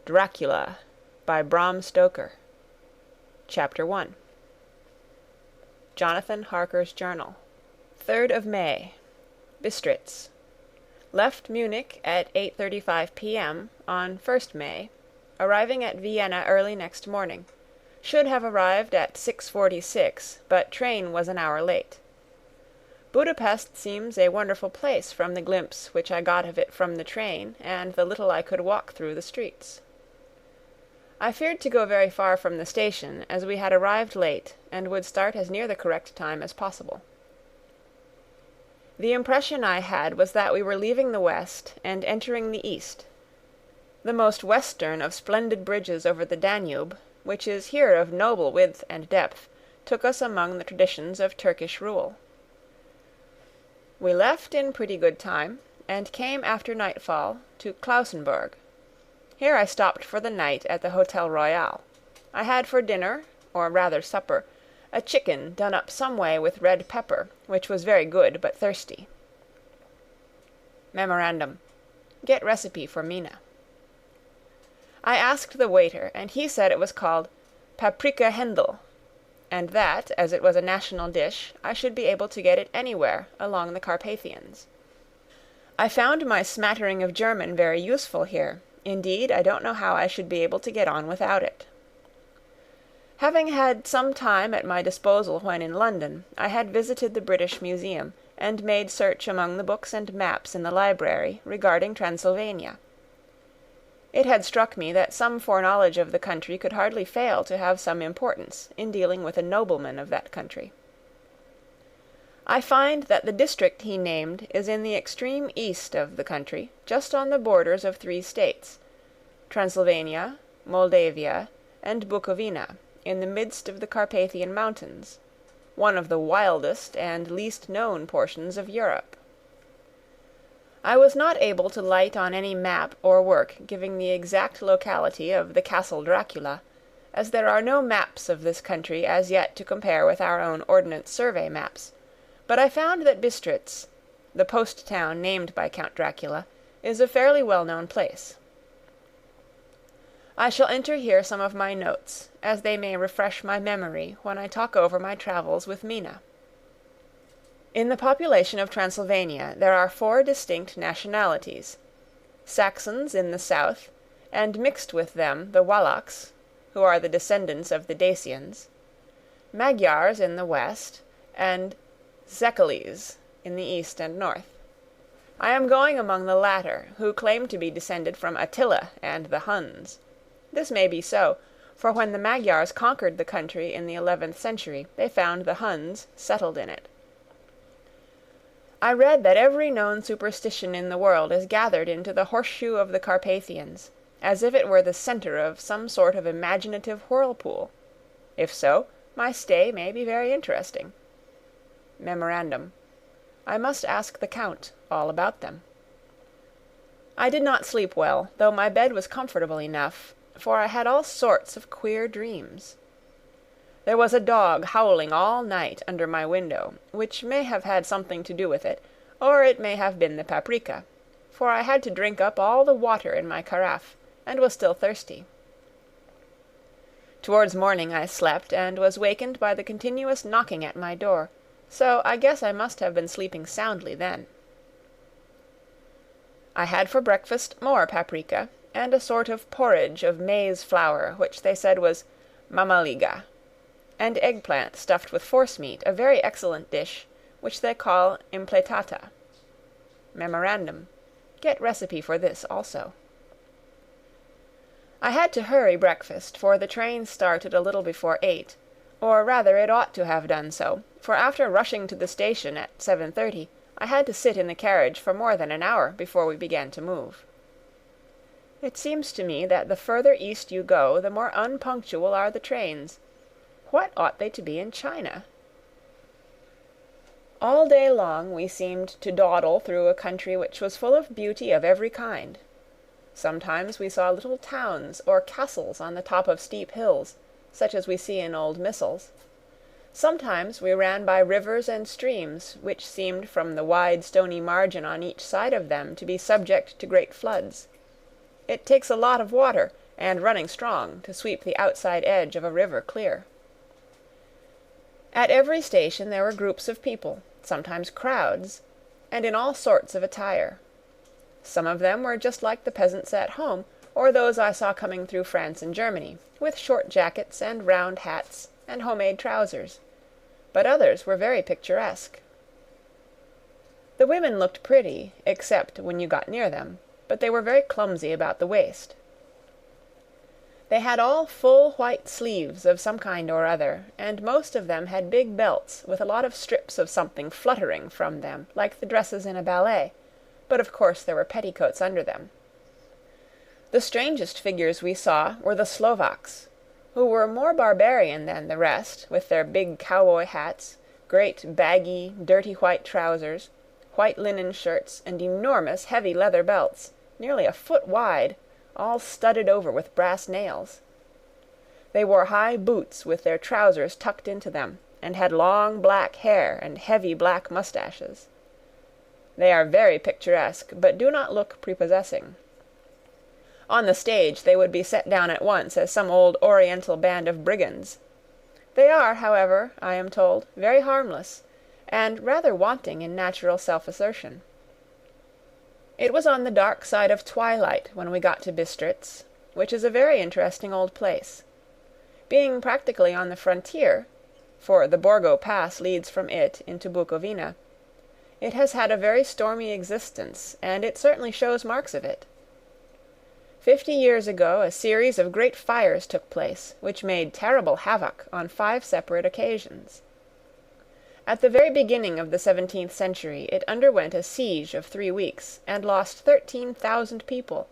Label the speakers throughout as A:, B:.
A: Dracula by Bram Stoker. Chapter 1. Jonathan Harker's Journal. 3rd of May. Bistritz. Left Munich at 8:35 p.m. on 1st May, arriving at Vienna early next morning. Should have arrived at 6:46, but train was an hour late. Budapest seems a wonderful place from the glimpse which I got of it from the train and the little I could walk through the streets. I feared to go very far from the station, as we had arrived late and would start as near the correct time as possible. The impression I had was that we were leaving the west and entering the east. The most western of splendid bridges over the Danube, which is here of noble width and depth, took us among the traditions of Turkish rule. We left in pretty good time, and came after nightfall to Klausenburg. Here I stopped for the night at the Hotel Royal. I had for dinner, or rather supper, a chicken done up some way with red pepper, which was very good but thirsty. Memorandum. Get recipe for Mina. I asked the waiter, and he said it was called paprika Händel, and that, as it was a national dish, I should be able to get it anywhere along the Carpathians. I found my smattering of German very useful here. Indeed, I don't know how I should be able to get on without it. Having had some time at my disposal when in London, I had visited the British Museum, and made search among the books and maps in the library regarding Transylvania. It had struck me that some foreknowledge of the country could hardly fail to have some importance in dealing with a nobleman of that country. I find that the district he named is in the extreme east of the country, just on the borders of 3 states, Transylvania, Moldavia, and Bukovina, in the midst of the Carpathian Mountains, one of the wildest and least known portions of Europe. I was not able to light on any map or work giving the exact locality of the Castle Dracula, as there are no maps of this country as yet to compare with our own Ordnance Survey maps, but I found that Bistritz, the post town named by Count Dracula, is a fairly well-known place. I shall enter here some of my notes, as they may refresh my memory when I talk over my travels with Mina. In the population of Transylvania there are 4 distinct nationalities: Saxons in the south, and mixed with them the Wallachs, who are the descendants of the Dacians, Magyars in the west, and Zekeles in the east and north. I am going among the latter, who claim to be descended from Attila and the Huns. This may be so, for when the Magyars conquered the country in the 11th century, they found the Huns settled in it. I read that every known superstition in the world is gathered into the horseshoe of the Carpathians, as if it were the centre of some sort of imaginative whirlpool. If so, my stay may be very interesting. Memorandum. I must ask the Count all about them. I did not sleep well, though my bed was comfortable enough, for I had all sorts of queer dreams. There was a dog howling all night under my window, which may have had something to do with it, or it may have been the paprika, for I had to drink up all the water in my carafe, and was still thirsty. Towards morning I slept, and was wakened by the continuous knocking at my door, so I guess I must have been sleeping soundly then. I had for breakfast more paprika, and a sort of porridge of maize flour, which they said was mamaliga, and eggplant stuffed with forcemeat, a very excellent dish, which they call impletata. Memorandum. Get recipe for this also. I had to hurry breakfast, for the train started a little before 8, or rather it ought to have done so, for after rushing to the station at 7:30, I had to sit in the carriage for more than an hour before we began to move. It seems to me that the further east you go, the more unpunctual are the trains. What ought they to be in China? All day long we seemed to dawdle through a country which was full of beauty of every kind. Sometimes we saw little towns or castles on the top of steep hills, such as we see in old missals. Sometimes we ran by rivers and streams, which seemed from the wide stony margin on each side of them to be subject to great floods. It takes a lot of water, and running strong to sweep the outside edge of a river clear. At every station there were groups of people, sometimes crowds, and in all sorts of attire. Some of them were just like the peasants at home, or those I saw coming through France and Germany, with short jackets and round hats and homemade trousers, but others were very picturesque. The women looked pretty, except when you got near them, but they were very clumsy about the waist. They had all full white sleeves of some kind or other, and most of them had big belts with a lot of strips of something fluttering from them, like the dresses in a ballet, but of course there were petticoats under them. The strangest figures we saw were the Slovaks, who were more barbarian than the rest, with their big cowboy hats, great baggy, dirty white trousers, white linen shirts, and enormous heavy leather belts, nearly a foot wide, all studded over with brass nails. They wore high boots with their trousers tucked into them, and had long black hair and heavy black mustaches. They are very picturesque, but do not look prepossessing. On the stage they would be set down at once as some old Oriental band of brigands. They are, however, I am told, very harmless, and rather wanting in natural self-assertion. It was on the dark side of twilight when we got to Bistritz, which is a very interesting old place. Being practically on the frontier, for the Borgo Pass leads from it into Bukovina, it has had a very stormy existence, and it certainly shows marks of it. 50 years ago a series of great fires took place, which made terrible havoc on 5 separate occasions. At the very beginning of the 17th century it underwent a siege of 3 weeks, and lost 13,000 people,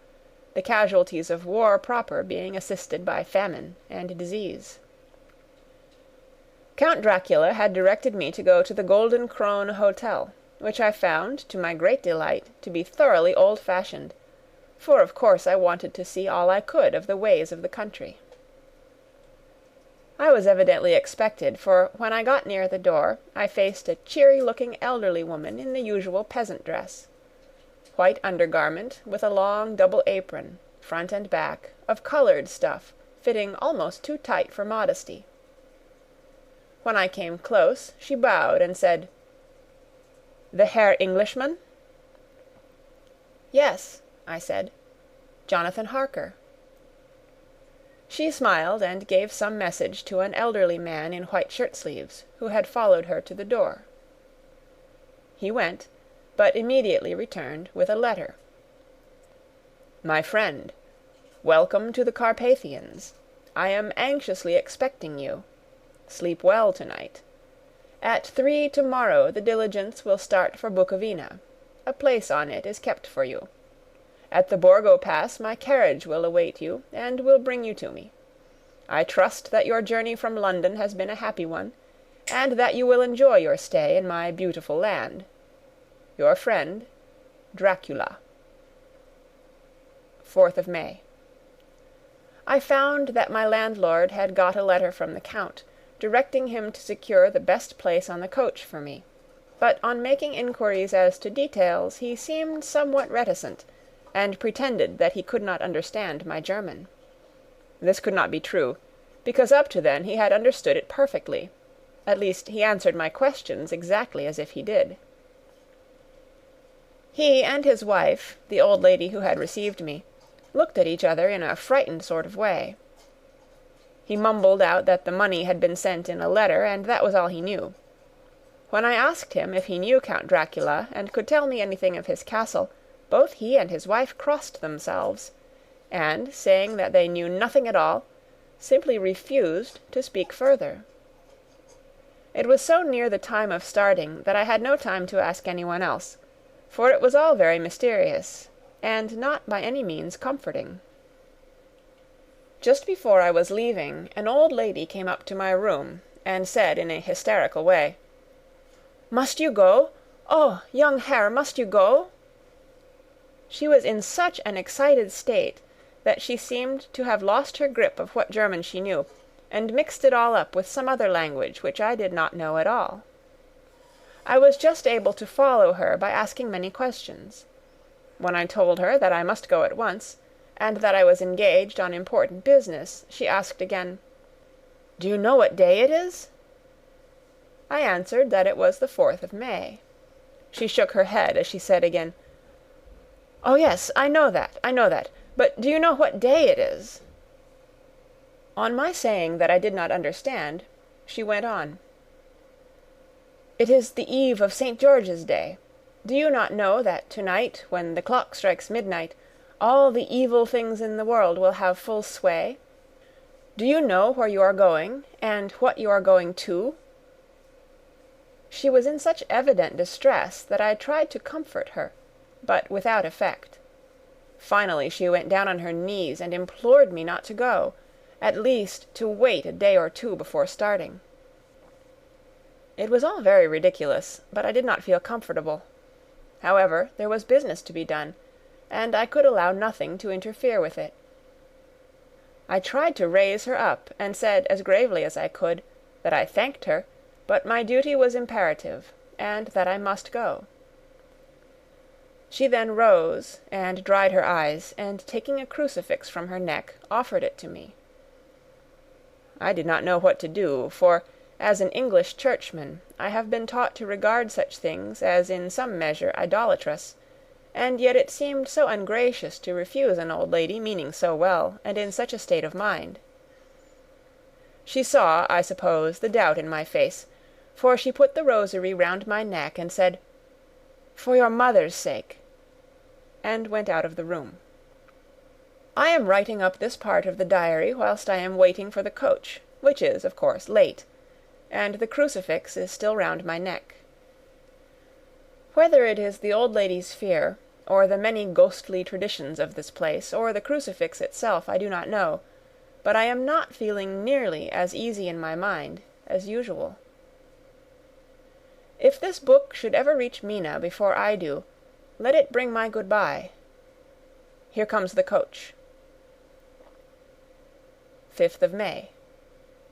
A: the casualties of war proper being assisted by famine and disease. Count Dracula had directed me to go to the Golden Krone Hotel, which I found, to my great delight, to be thoroughly old-fashioned, for of course I wanted to see all I could of the ways of the country. I was evidently expected, for when I got near the door I faced a cheery-looking elderly woman in the usual peasant dress. White undergarment, with a long double apron, front and back, of coloured stuff, fitting almost too tight for modesty. When I came close, she bowed and said, "The Herr Englishman?" "Yes," I said, "Jonathan Harker." She smiled and gave some message to an elderly man in white shirt-sleeves, who had followed her to the door. He went, but immediately returned with a letter. "My friend, welcome to the Carpathians. I am anxiously expecting you. Sleep well tonight. At 3 tomorrow the diligence will start for Bukovina. A place on it is kept for you. At the Borgo Pass my carriage will await you, and will bring you to me. I trust that your journey from London has been a happy one, and that you will enjoy your stay in my beautiful land. Your friend, Dracula." 4th of May. I found that my landlord had got a letter from the Count, directing him to secure the best place on the coach for me, but on making inquiries as to details he seemed somewhat reticent, and pretended that he could not understand my German. This could not be true, because up to then he had understood it perfectly. At least he answered my questions exactly as if he did. He and his wife, the old lady who had received me, looked at each other in a frightened sort of way. He mumbled out that the money had been sent in a letter, and that was all he knew. When I asked him if he knew Count Dracula and could tell me anything of his castle, both he and his wife crossed themselves, and, saying that they knew nothing at all, simply refused to speak further. It was so near the time of starting that I had no time to ask anyone else, for it was all very mysterious, and not by any means comforting. Just before I was leaving, an old lady came up to my room, and said in a hysterical way, "Must you go? Oh, young Herr, must you go?" She was in such an excited state that she seemed to have lost her grip of what German she knew, and mixed it all up with some other language which I did not know at all. I was just able to follow her by asking many questions. When I told her that I must go at once, and that I was engaged on important business, she asked again, "Do you know what day it is?" I answered that it was the 4th of May. She shook her head as she said again, "Oh, yes, I know that. But do you know what day it is?" On my saying that I did not understand, she went on, "It is the eve of St. George's Day. Do you not know that tonight, when the clock strikes midnight, all the evil things in the world will have full sway? Do you know where you are going, and what you are going to?" She was in such evident distress that I tried to comfort her, but without effect. Finally she went down on her knees and implored me not to go, at least to wait a day or two before starting. It was all very ridiculous, but I did not feel comfortable. However, there was business to be done, and I could allow nothing to interfere with it. I tried to raise her up, and said as gravely as I could that I thanked her, but my duty was imperative, and that I must go. She then rose and dried her eyes, and taking a crucifix from her neck, offered it to me. I did not know what to do, for, as an English churchman, I have been taught to regard such things as in some measure idolatrous, and yet it seemed so ungracious to refuse an old lady meaning so well, and in such a state of mind. She saw, I suppose, the doubt in my face, for she put the rosary round my neck and said, "For your mother's sake," and went out of the room. I am writing up this part of the diary whilst I am waiting for the coach, which is, of course, late, and the crucifix is still round my neck. Whether it is the old lady's fear, or the many ghostly traditions of this place, or the crucifix itself, I do not know, but I am not feeling nearly as easy in my mind as usual. If this book should ever reach Mina before I do, let it bring my goodbye. Here comes the coach. 5th of May.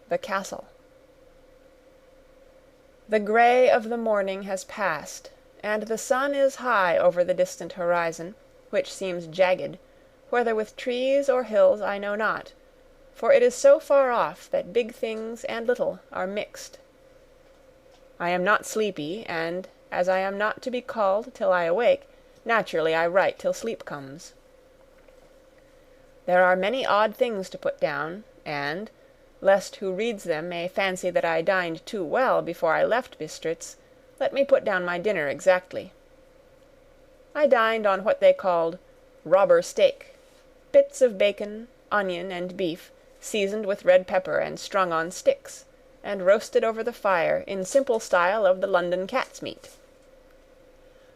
A: The Castle. The grey of the morning has passed, and the sun is high over the distant horizon, which seems jagged, whether with trees or hills I know not, for it is so far off that big things and little are mixed. I am not sleepy, and, as I am not to be called till I awake, naturally I write till sleep comes. There are many odd things to put down, and, lest who reads them may fancy that I dined too well before I left Bistritz, let me put down my dinner exactly. I dined on what they called robber steak, bits of bacon, onion, and beef, seasoned with red pepper and strung on sticks, and roasted over the fire in simple style of the London cat's meat.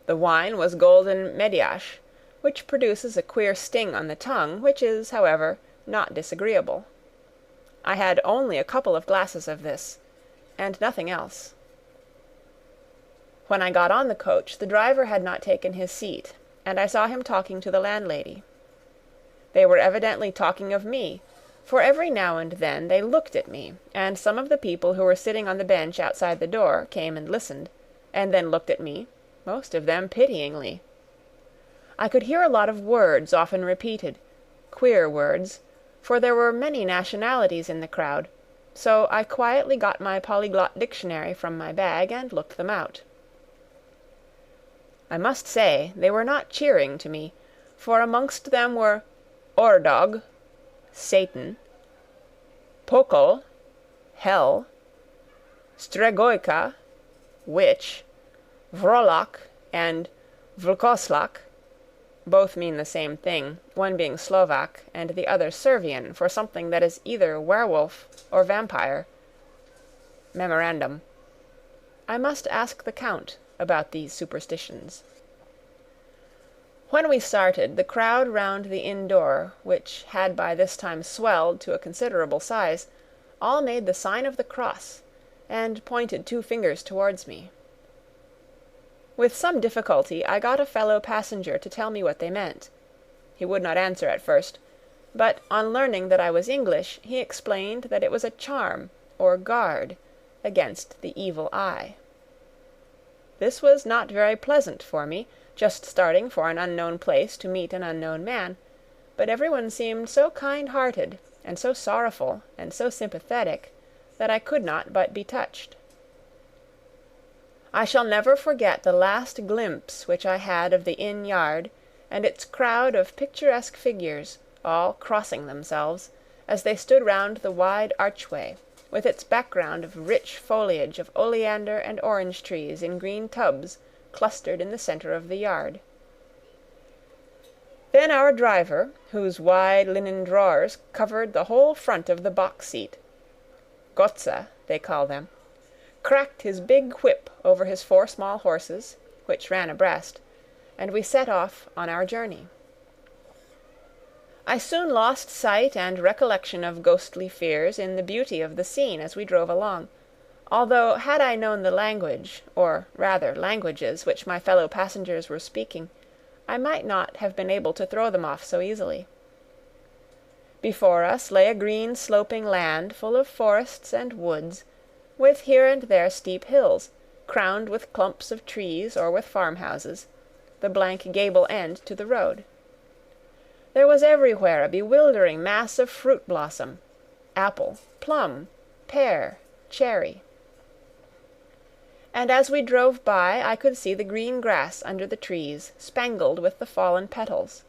A: The wine was golden Mediasch, which produces a queer sting on the tongue, which is, however, not disagreeable. I had only a couple of glasses of this, and nothing else. When I got on the coach, the driver had not taken his seat, and I saw him talking to the landlady. They were evidently talking of me, for every now and then they looked at me, and some of the people who were sitting on the bench outside the door came and listened, and then looked at me, most of them pityingly. I could hear a lot of words often repeated, queer words, for there were many nationalities in the crowd, so I quietly got my polyglot dictionary from my bag and looked them out. I must say they were not cheering to me, for amongst them were Ordog, Satan, Pokol, Hell, Stregoica, Witch, Vrolak, and Vlkoslak. Both mean the same thing, one being Slovak and the other Servian for something that is either werewolf or vampire. Memorandum. I must ask the Count about these superstitions. When we started, the crowd round the inn door, which had by this time swelled to a considerable size, all made the sign of the cross, and pointed 2 fingers towards me. With some difficulty I got a fellow passenger to tell me what they meant. He would not answer at first, but on learning that I was English, he explained that it was a charm, or guard, against the evil eye. This was not very pleasant for me, just starting for an unknown place to meet an unknown man, but everyone seemed so kind-hearted, and so sorrowful, and so sympathetic, that I could not but be touched. I shall never forget the last glimpse which I had of the inn yard, and its crowd of picturesque figures, all crossing themselves, as they stood round the wide archway, with its background of rich foliage of oleander and orange trees in green tubs clustered in the centre of the yard. Then our driver, whose wide linen drawers covered the whole front of the box-seat, Gotza, they call them, cracked his big whip over his 4 small horses, which ran abreast, and we set off on our journey. I soon lost sight and recollection of ghostly fears in the beauty of the scene as we drove along, although had I known the language, or rather languages, which my fellow passengers were speaking, I might not have been able to throw them off so easily. Before us lay a green sloping land full of forests and woods, with here and there steep hills, crowned with clumps of trees or with farmhouses, the blank gable end to the road. There was everywhere a bewildering mass of fruit blossom, apple, plum, pear, cherry. And as we drove by I could see the green grass under the trees, spangled with the fallen petals.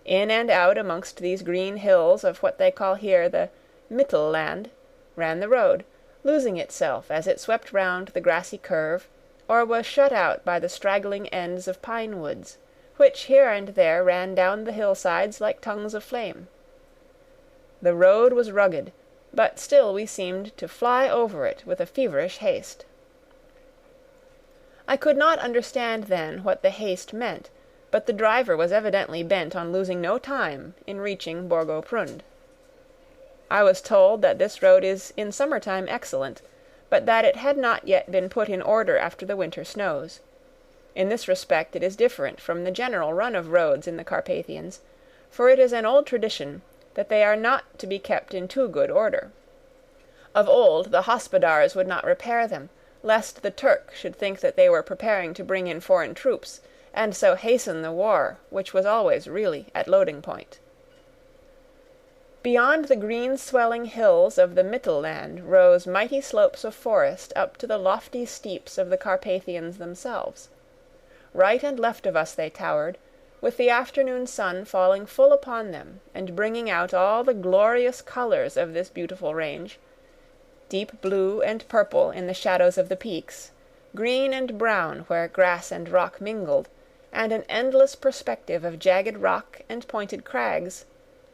A: In and out amongst these green hills of what they call here the Mittelland ran the road, losing itself as it swept round the grassy curve, or was shut out by the straggling ends of pine woods, which here and there ran down the hillsides like tongues of flame. The road was rugged, but still we seemed to fly over it with a feverish haste. I could not understand then what the haste meant, but the driver was evidently bent on losing no time in reaching Borgo Prund. I was told that this road is in summer-time excellent, but that it had not yet been put in order after the winter snows. In this respect it is different from the general run of roads in the Carpathians, for it is an old tradition that they are not to be kept in too good order. Of old the hospodars would not repair them, lest the Turk should think that they were preparing to bring in foreign troops, and so hasten the war, which was always really at loading point. Beyond the green swelling hills of the Mittelland rose mighty slopes of forest up to the lofty steeps of the Carpathians themselves. Right and left of us they towered, with the afternoon sun falling full upon them, and bringing out all the glorious colours of this beautiful range, deep blue and purple in the shadows of the peaks, green and brown where grass and rock mingled, and an endless perspective of jagged rock and pointed crags,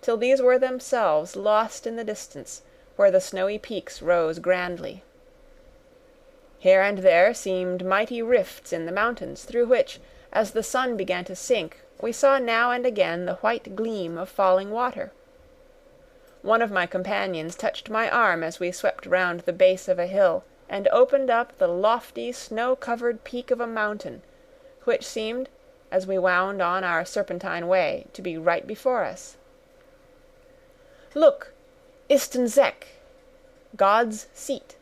A: till these were themselves lost in the distance, where the snowy peaks rose grandly. Here and there seemed mighty rifts in the mountains, through which, as the sun began to sink, we saw now and again the white gleam of falling water. One of my companions touched my arm as we swept round the base of a hill, and opened up the lofty snow-covered peak of a mountain, which seemed, as we wound on our serpentine way, to be right before us. "Look, Istenzek, God's seat,"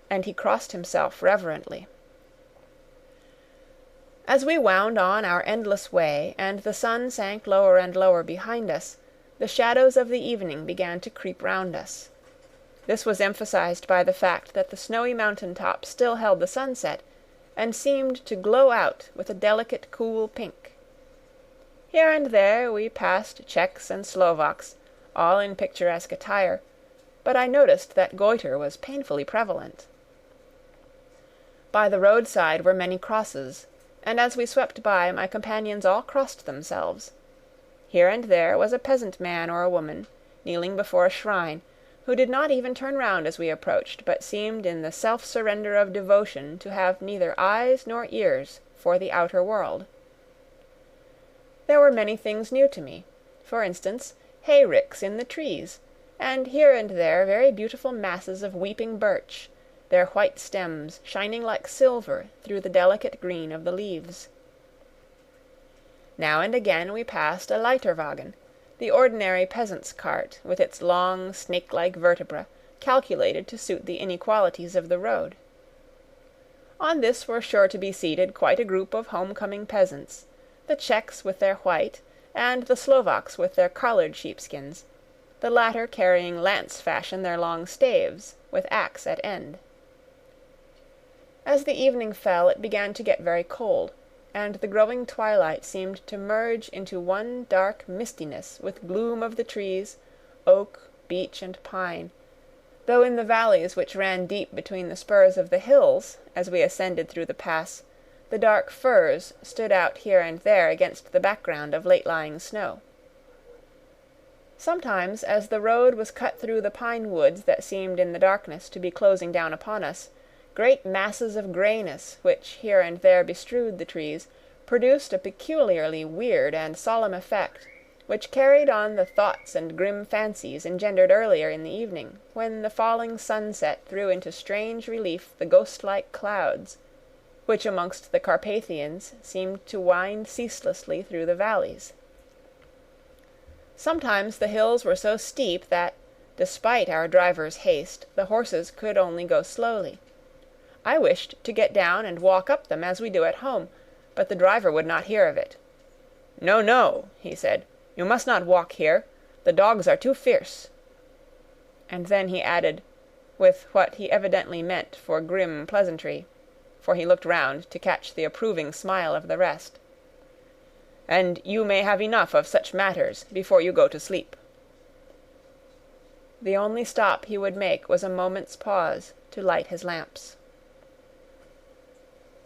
A: and he crossed himself reverently. As we wound on our endless way, and the sun sank lower and lower behind us, the shadows of the evening began to creep round us. This was emphasized by the fact that the snowy mountain top still held the sunset, and seemed to glow out with a delicate cool pink. Here and there we passed Czechs and Slovaks, all in picturesque attire, but I noticed that goiter was painfully prevalent. By the roadside were many crosses, and as we swept by my companions all crossed themselves. Here and there was a peasant man or a woman, kneeling before a shrine, who did not even turn round as we approached, but seemed in the self-surrender of devotion to have neither eyes nor ears for the outer world. There were many things new to me, for instance, hay-ricks in the trees, and here and there very beautiful masses of weeping birch, their white stems shining like silver through the delicate green of the leaves. Now and again we passed a Leiterwagen, the ordinary peasant's cart, with its long, snake-like vertebra, calculated to suit the inequalities of the road. On this were sure to be seated quite a group of home-coming peasants, the Czechs with their white, and the Slovaks with their collared sheepskins, the latter carrying lance-fashion their long staves, with axe at end. As the evening fell it began to get very cold, and the growing twilight seemed to merge into one dark mistiness with gloom of the trees, oak, beech, and pine, though in the valleys which ran deep between the spurs of the hills, as we ascended through the pass, the dark firs stood out here and there against the background of late-lying snow. Sometimes, as the road was cut through the pine woods that seemed in the darkness to be closing down upon us, great masses of greyness, which here and there bestrewed the trees, produced a peculiarly weird and solemn effect, which carried on the thoughts and grim fancies engendered earlier in the evening, when the falling sunset threw into strange relief the ghost-like clouds, which amongst the Carpathians seemed to wind ceaselessly through the valleys. Sometimes the hills were so steep that, despite our driver's haste, the horses could only go slowly. I wished to get down and walk up them as we do at home, but the driver would not hear of it. "No, no," he said, "you must not walk here. The dogs are too fierce." And then he added, with what he evidently meant for grim pleasantry, for he looked round to catch the approving smile of the rest, "And you may have enough of such matters before you go to sleep." The only stop he would make was a moment's pause to light his lamps.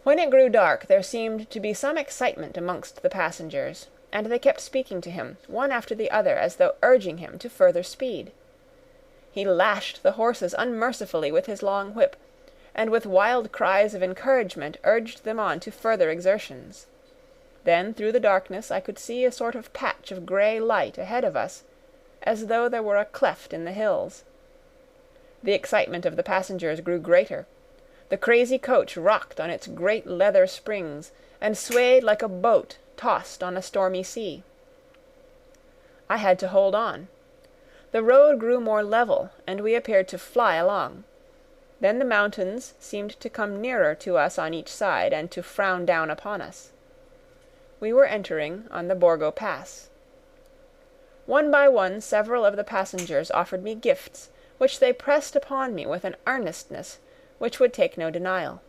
A: When it grew dark there seemed to be some excitement amongst the passengers, and they kept speaking to him, one after the other, as though urging him to further speed. He lashed the horses unmercifully with his long whip, and with wild cries of encouragement urged them on to further exertions. Then through the darkness I could see a sort of patch of grey light ahead of us, as though there were a cleft in the hills. The excitement of the passengers grew greater. The crazy coach rocked on its great leather springs, and swayed like a boat tossed on a stormy sea. I had to hold on. The road grew more level, and we appeared to fly along. Then the mountains seemed to come nearer to us on each side, and to frown down upon us. We were entering on the Borgo Pass. One by one several of the passengers offered me gifts, which they pressed upon me with an earnestness which would take no denial.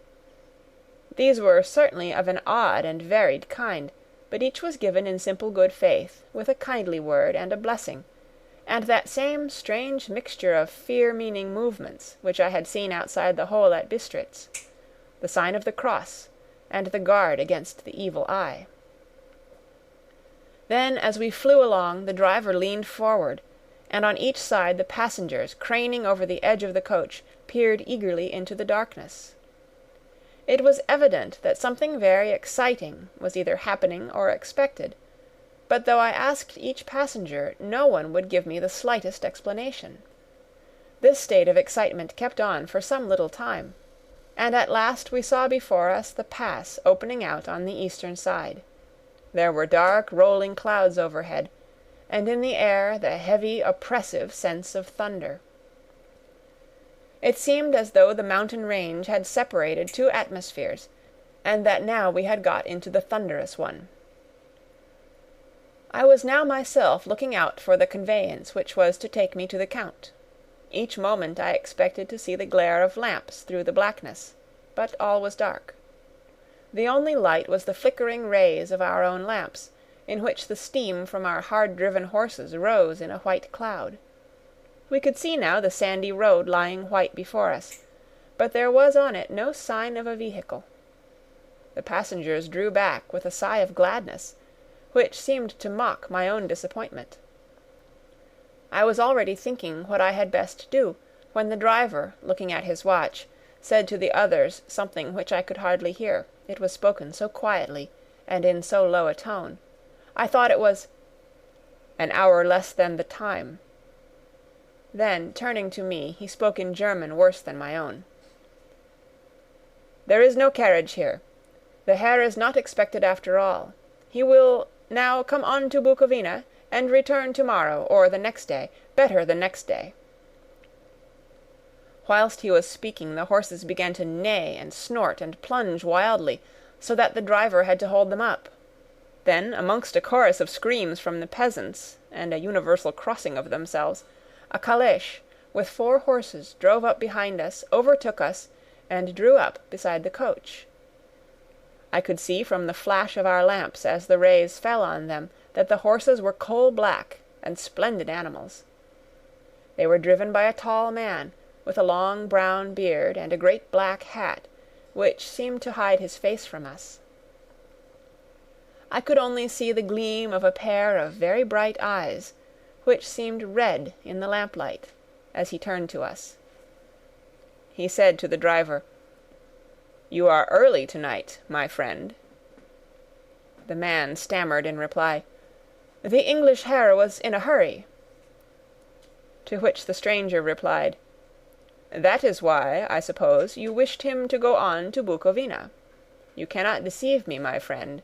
A: These were certainly of an odd and varied kind, but each was given in simple good faith, with a kindly word and a blessing, and that same strange mixture of fear-meaning movements which I had seen outside the hole at Bistritz, the sign of the cross, and the guard against the evil eye. Then, as we flew along, the driver leaned forward, and on each side the passengers, craning over the edge of the coach, peered eagerly into the darkness. It was evident that something very exciting was either happening or expected, but though I asked each passenger, no one would give me the slightest explanation. This state of excitement kept on for some little time, and at last we saw before us the pass opening out on the eastern side. There were dark rolling clouds overhead, and in the air the heavy, oppressive sense of thunder. It seemed as though the mountain range had separated two atmospheres, and that now we had got into the thunderous one. I was now myself looking out for the conveyance which was to take me to the Count. Each moment I expected to see the glare of lamps through the blackness, but all was dark. The only light was the flickering rays of our own lamps, in which the steam from our hard-driven horses rose in a white cloud. We could see now the sandy road lying white before us, but there was on it no sign of a vehicle. The passengers drew back with a sigh of gladness, which seemed to mock my own disappointment. I was already thinking what I had best do, when the driver, looking at his watch, said to the others something which I could hardly hear, it was spoken so quietly, and in so low a tone. I thought it was, "An hour less than the time." Then, turning to me, he spoke in German worse than my own. "There is no carriage here. The Herr is not expected after all. He will now come on to Bukovina, and return to-morrow, or the next day, better the next day." Whilst he was speaking, the horses began to neigh and snort and plunge wildly, so that the driver had to hold them up. Then, amongst a chorus of screams from the peasants, and a universal crossing of themselves, a calèche, with 4 horses, drove up behind us, overtook us, and drew up beside the coach. I could see from the flash of our lamps as the rays fell on them that the horses were coal-black and splendid animals. They were driven by a tall man, with a long brown beard and a great black hat, which seemed to hide his face from us. I could only see the gleam of a pair of very bright eyes, which seemed red in the lamplight, as he turned to us. He said to the driver, "You are early tonight, my friend." The man stammered in reply, "The English Herr was in a hurry." To which the stranger replied, "That is why, I suppose, you wished him to go on to Bukovina. You cannot deceive me, my friend.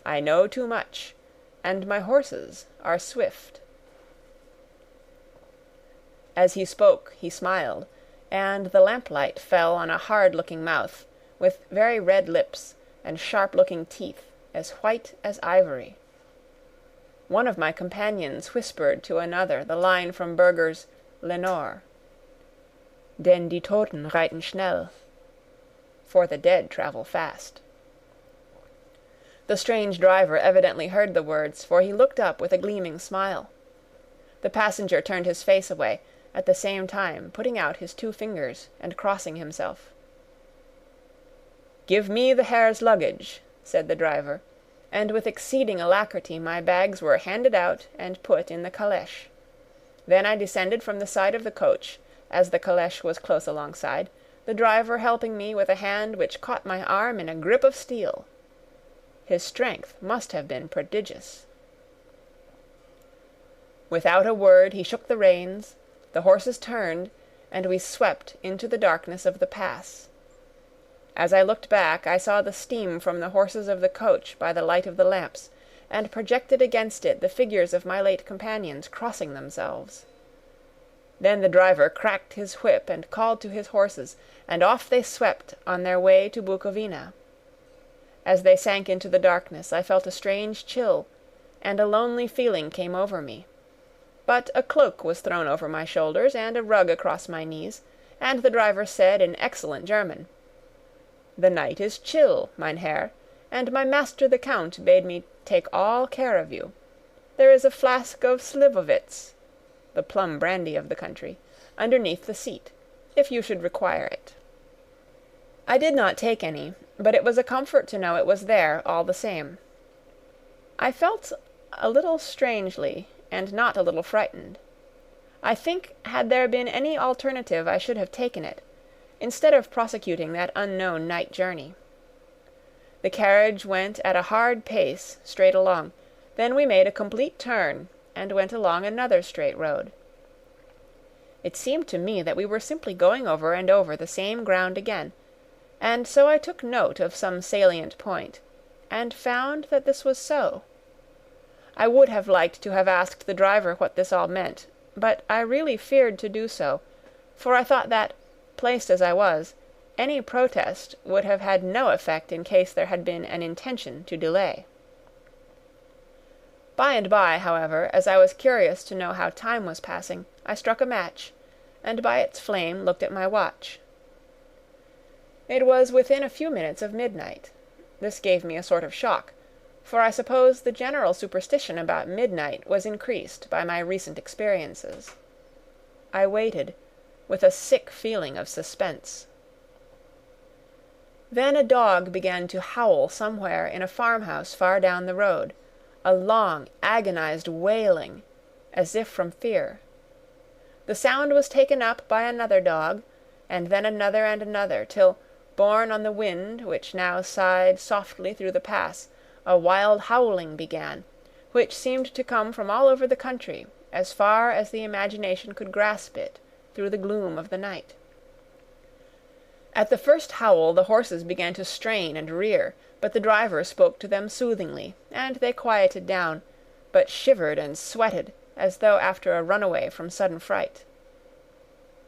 A: I know too much, and my horses are swift." As he spoke he smiled, and the lamplight fell on a hard-looking mouth, with very red lips and sharp-looking teeth, as white as ivory. One of my companions whispered to another the line from Burger's Lenore, "Denn die Toten reiten schnell," for the dead travel fast. The strange driver evidently heard the words, for he looked up with a gleaming smile. The passenger turned his face away, at the same time putting out his 2 fingers and crossing himself. "Give me the Herr's luggage," said the driver, and with exceeding alacrity my bags were handed out and put in the calèche. Then I descended from the side of the coach, as the calèche was close alongside, the driver helping me with a hand which caught my arm in a grip of steel. His strength must have been prodigious. Without a word he shook the reins, the horses turned, and we swept into the darkness of the pass. As I looked back I saw the steam from the horses of the coach by the light of the lamps, and projected against it the figures of my late companions crossing themselves. Then the driver cracked his whip and called to his horses, and off they swept on their way to Bukovina. As they sank into the darkness I felt a strange chill, and a lonely feeling came over me. But a cloak was thrown over my shoulders and a rug across my knees, and the driver said in excellent German, "The night is chill, mein Herr, and my master the Count bade me take all care of you. There is a flask of Slivovitz," the plum brandy of the country, underneath the seat, if you should require it. I did not take any, but it was a comfort to know it was there all the same. I felt a little strangely, and not a little frightened. I think had there been any alternative I should have taken it, instead of prosecuting that unknown night journey. The carriage went at a hard pace straight along, then we made a complete turn, and went along another straight road. It seemed to me that we were simply going over and over the same ground again, and so I took note of some salient point, and found that this was so. I would have liked to have asked the driver what this all meant, but I really feared to do so, for I thought that, placed as I was, any protest would have had no effect in case there had been an intention to delay. By and by, however, as I was curious to know how time was passing, I struck a match, and by its flame looked at my watch. It was within a few minutes of midnight. This gave me a sort of shock, for I suppose the general superstition about midnight was increased by my recent experiences. I waited, with a sick feeling of suspense. Then a dog began to howl somewhere in a farmhouse far down the road, a long, agonized wailing, as if from fear. The sound was taken up by another dog, and then another and another, till, borne on the wind which now sighed softly through the pass, a wild howling began, which seemed to come from all over the country, as far as the imagination could grasp it, through the gloom of the night. At the first howl the horses began to strain and rear, but the driver spoke to them soothingly, and they quieted down, but shivered and sweated, as though after a runaway from sudden fright.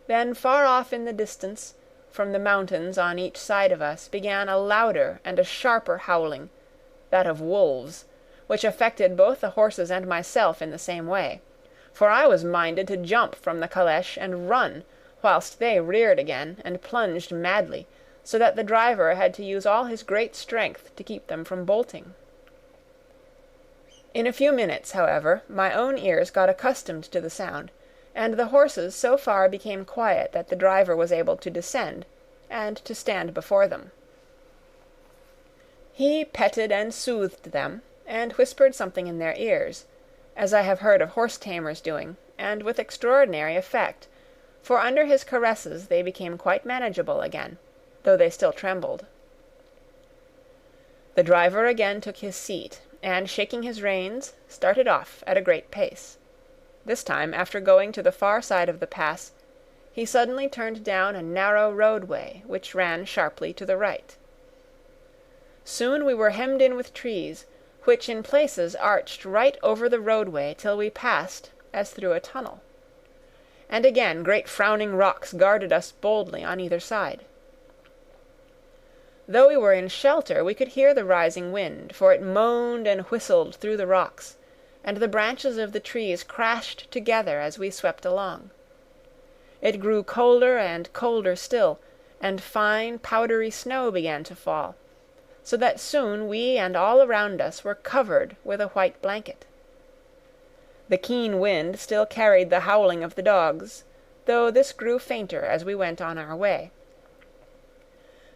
A: Then far off in the distance, from the mountains on each side of us, began a louder and a sharper howling, that of wolves, which affected both the horses and myself in the same way, for I was minded to jump from the calèche and run, whilst they reared again and plunged madly, so that the driver had to use all his great strength to keep them from bolting. In a few minutes, however, my own ears got accustomed to the sound, and the horses so far became quiet that the driver was able to descend, and to stand before them. He petted and soothed them, and whispered something in their ears, as I have heard of horse-tamers doing, and with extraordinary effect, for under his caresses they became quite manageable again, though they still trembled. The driver again took his seat, and shaking his reins, started off at a great pace. This time, after going to the far side of the pass, he suddenly turned down a narrow roadway which ran sharply to the right. Soon we were hemmed in with trees, which in places arched right over the roadway till we passed as through a tunnel. And again great frowning rocks guarded us boldly on either side. Though we were in shelter, we could hear the rising wind, for it moaned and whistled through the rocks, and the branches of the trees crashed together as we swept along. It grew colder and colder still, and fine powdery snow began to fall, so that soon we and all around us were covered with a white blanket. The keen wind still carried the howling of the dogs, though this grew fainter as we went on our way.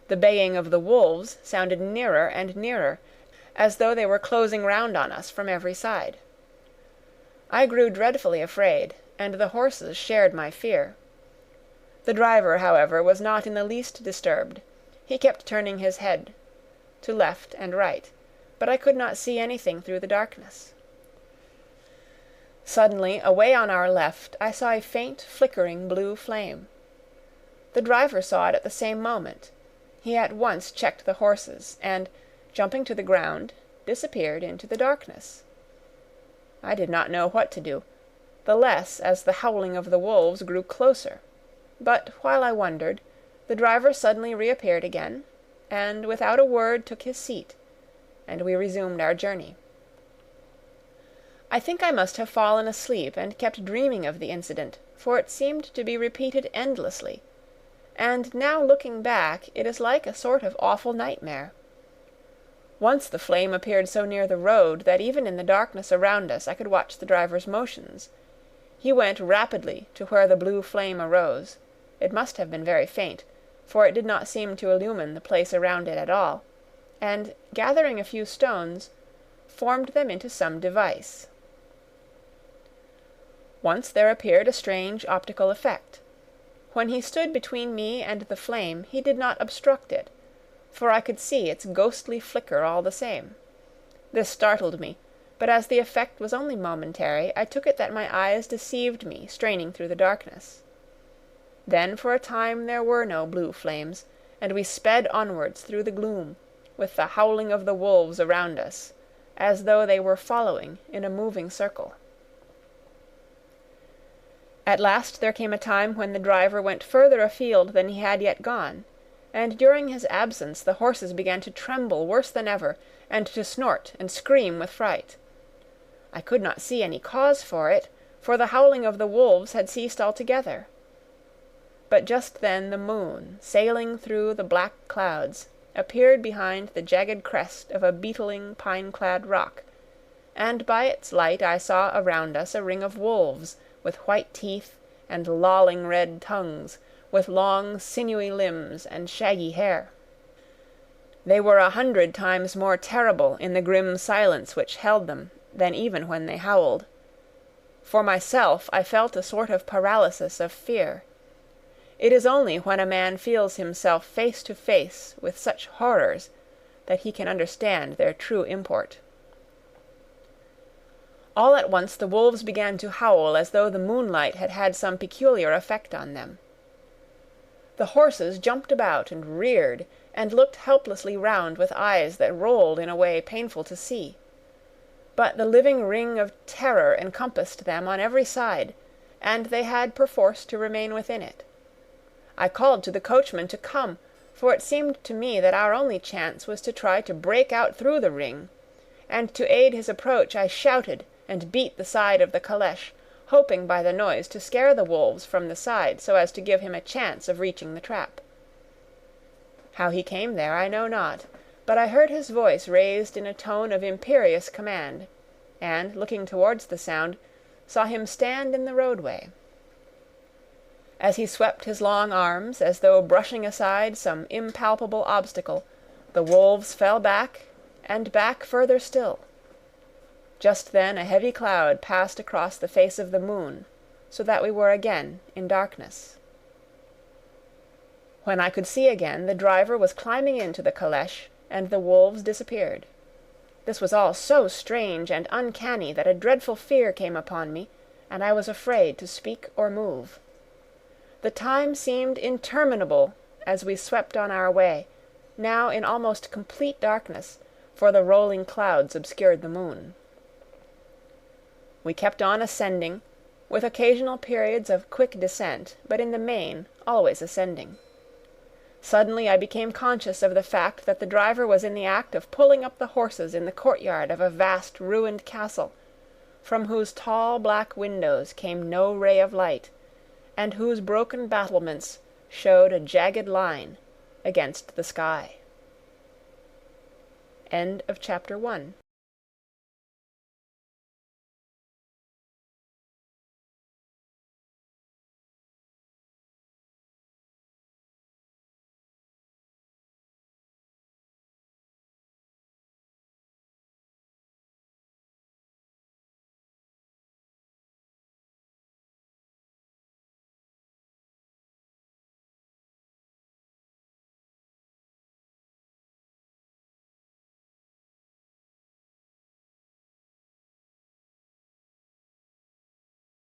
A: The baying of the wolves sounded nearer and nearer, as though they were closing round on us from every side. I grew dreadfully afraid, and the horses shared my fear. The driver, however, was not in the least disturbed. He kept turning his head to left and right, but I could not see anything through the darkness. Suddenly, away on our left, I saw a faint, flickering blue flame. The driver saw it at the same moment. He at once checked the horses, and, jumping to the ground, disappeared into the darkness. I did not know what to do, the less as the howling of the wolves grew closer, but while I wondered, the driver suddenly reappeared again, and without a word took his seat, and we resumed our journey. I think I must have fallen asleep and kept dreaming of the incident, for it seemed to be repeated endlessly, and now looking back it is like a sort of awful nightmare. Once the flame appeared so near the road that even in the darkness around us I could watch the driver's motions. He went rapidly to where the blue flame arose. It must have been very faint, for it did not seem to illumine the place around it at all, and, gathering a few stones, formed them into some device. Once there appeared a strange optical effect. When he stood between me and the flame he did not obstruct it, for I could see its ghostly flicker all the same. This startled me, but as the effect was only momentary, I took it that my eyes deceived me straining through the darkness. Then for a time there were no blue flames, and we sped onwards through the gloom, with the howling of the wolves around us, as though they were following in a moving circle. At last there came a time when the driver went further afield than he had yet gone, and during his absence the horses began to tremble worse than ever, and to snort and scream with fright. I could not see any cause for it, for the howling of the wolves had ceased altogether. But just then the moon, sailing through the black clouds, appeared behind the jagged crest of a beetling, pine-clad rock, and by its light I saw around us a ring of wolves, with white teeth and lolling red tongues, with long sinewy limbs and shaggy hair. They were 100 times more terrible in the grim silence which held them than even when they howled. For myself I felt a sort of paralysis of fear. It is only when a man feels himself face to face with such horrors that he can understand their true import. All at once the wolves began to howl as though the moonlight had had some peculiar effect on them. The horses jumped about and reared, and looked helplessly round with eyes that rolled in a way painful to see. But the living ring of terror encompassed them on every side, and they had perforce to remain within it. I called to the coachman to come, for it seemed to me that our only chance was to try to break out through the ring, and to aid his approach I shouted and beat the side of the calèche, hoping by the noise to scare the wolves from the side so as to give him a chance of reaching the trap. How he came there I know not, but I heard his voice raised in a tone of imperious command, and, looking towards the sound, saw him stand in the roadway. As he swept his long arms, as though brushing aside some impalpable obstacle, the wolves fell back, and back further still. Just then a heavy cloud passed across the face of the moon, so that we were again in darkness. When I could see again, the driver was climbing into the calèche, and the wolves disappeared. This was all so strange and uncanny that a dreadful fear came upon me, and I was afraid to speak or move. The time seemed interminable as we swept on our way, now in almost complete darkness, for the rolling clouds obscured the moon. We kept on ascending, with occasional periods of quick descent, but in the main always ascending. Suddenly I became conscious of the fact that the driver was in the act of pulling up the horses in the courtyard of a vast ruined castle, from whose tall black windows came no ray of light, and whose broken battlements showed a jagged line against the sky. End of chapter 1.